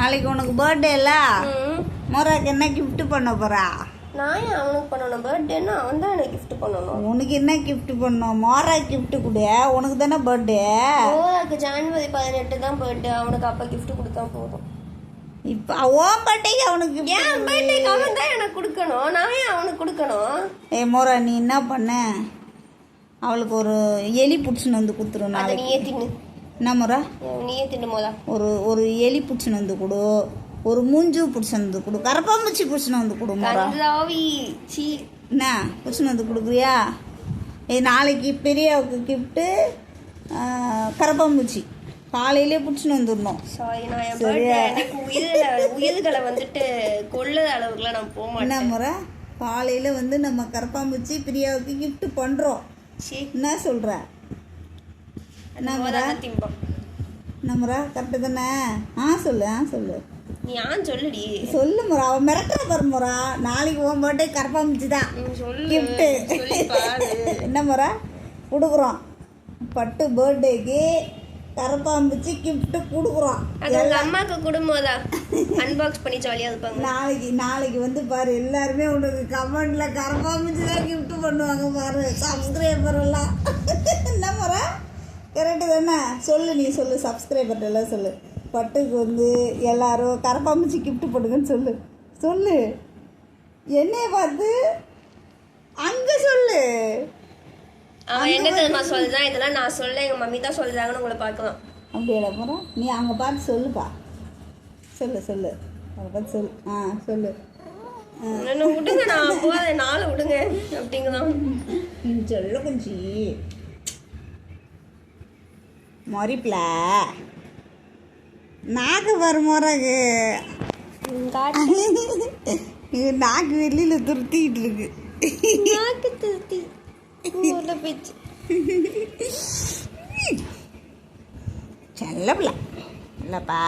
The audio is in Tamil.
நாளைக்கு உனக்கு பர்த்டே இல்ல? மோராக்கு என்ன கிஃப்ட் பண்ண போறா? நான் ஏன் அவனுக்கு பண்ணணும்? பர்த்டேன்னா அவன் தான் எனக்கு கிஃப்ட் பண்ணணும். உனக்கு என்ன கிஃப்ட் பண்ணணும்? மோரா கிஃப்ட் கொடு, உனக்கு தானே பர்த்டே. மோராக்கு ஜனவரி 18 தான் பர்த்டே. அவனுக்கு அப்போ கிஃப்ட் கொடுத்தா போதும். இப்போ ஓன் பர்த்டேக்கு அவனுக்கு ஏன் பர்த்டேக்கு அவன் தான் எனக்கு கொடுக்கணும், நான் ஏன் அவனுக்கு கொடுக்கணும்? மோரா நீ என்ன பண்ண, அவளுக்கு ஒரு எலி பிடிச்சின்னு வந்து கொடுத்துரு. அதை நீயே தின்னு. என்ன மோரா? நீயே தின்னு மோதா. ஒரு எலி பிடிச்சின்னு வந்து கொடு, ஒரு மூஞ்சு பிடிச்சின்னு வந்து கொடு, கரப்பாம்பூச்சி பிடிச்சின்னு வந்து கொடு மோரா. என்ன பிடிச்சின்னு வந்து கொடுக்குறியா? நாளைக்கு பெரியாவுக்கு கிஃப்ட்டு கரப்பாம்பூச்சி காலையிலே பிடிச்சின்னு வந்துடணும். உயிர்களை வந்துட்டு கொள்ள அளவுக்குலாம் நான் போக மாட்டேன். என்ன முறை காலையில் வந்து நம்ம கரப்பாம்பூச்சி பிரியாவுக்கு கிஃப்ட் பண்ணுறோம். என்ன சொல்கிற? என்ன முறை கரெக்டு தானே? சொல்லு நீ சொல்லுடி. சொல்லு முறை. அவன் மிரட்டுற பாரு முறை. நாளைக்கு உன் பர்த்டே கரப்பாம்பூச்சி தான் கிஃப்ட்டு. என்ன முறை கொடுக்குறோம்? பட்டு பர்த்டேக்கு கரப்பாம்பூச்சி கிஃப்ட் கொடுக்குறோம். அது உங்க அம்மாக்கு குடும்பம்தான் அன்பாக்ஸ் பண்ணி ஜாலியாக இருப்பாங்க. நாளைக்கு வந்து பாரு, எல்லாருமே உனக்கு கமெண்ட்ல கரப்பாம்பூச்சி தான் கிஃப்ட் பண்ணுவாங்க பாரு, சப்ஸ்கிரைபர் எல்லாம். என்ன முறை கரெக்டு தானே? நீ சொல்லு, சப்ஸ்கிரைபர் எல்லாம் சொல்லு. பட்டுக்கு வந்து எல்லாரும் கரப்பாம்பூச்சி கிஃப்ட் பண்ணுங்கன்னு சொல்லு. என்னைய பார்த்து அங்கே சொல்லு. அவன் என்ன தெரியுமா சொல்றான்? இதெல்லாம் நான் சொல்ல, எங்க மம்மி தான் சொல்றாங்கன்னு உங்களை பார்க்கலாம். அப்படியே போகிறோம். நீ அங்கே பார்த்து சொல்லுப்பா. சொல்லு அதை பார்த்து சொல்லு. என்ன விடுங்க, நான் போத நாளை விடுங்க அப்படிங்கதான் சொல்ல குஞ்சி மொரிப்பில் நாக்கு வர மோராக்கு நாக்கு வெளியில் துருத்திக்கிட்டு இருக்கு. நாக்கு துருத்தி பேச்சு செல்ல பிள்ளை இல்லப்பா.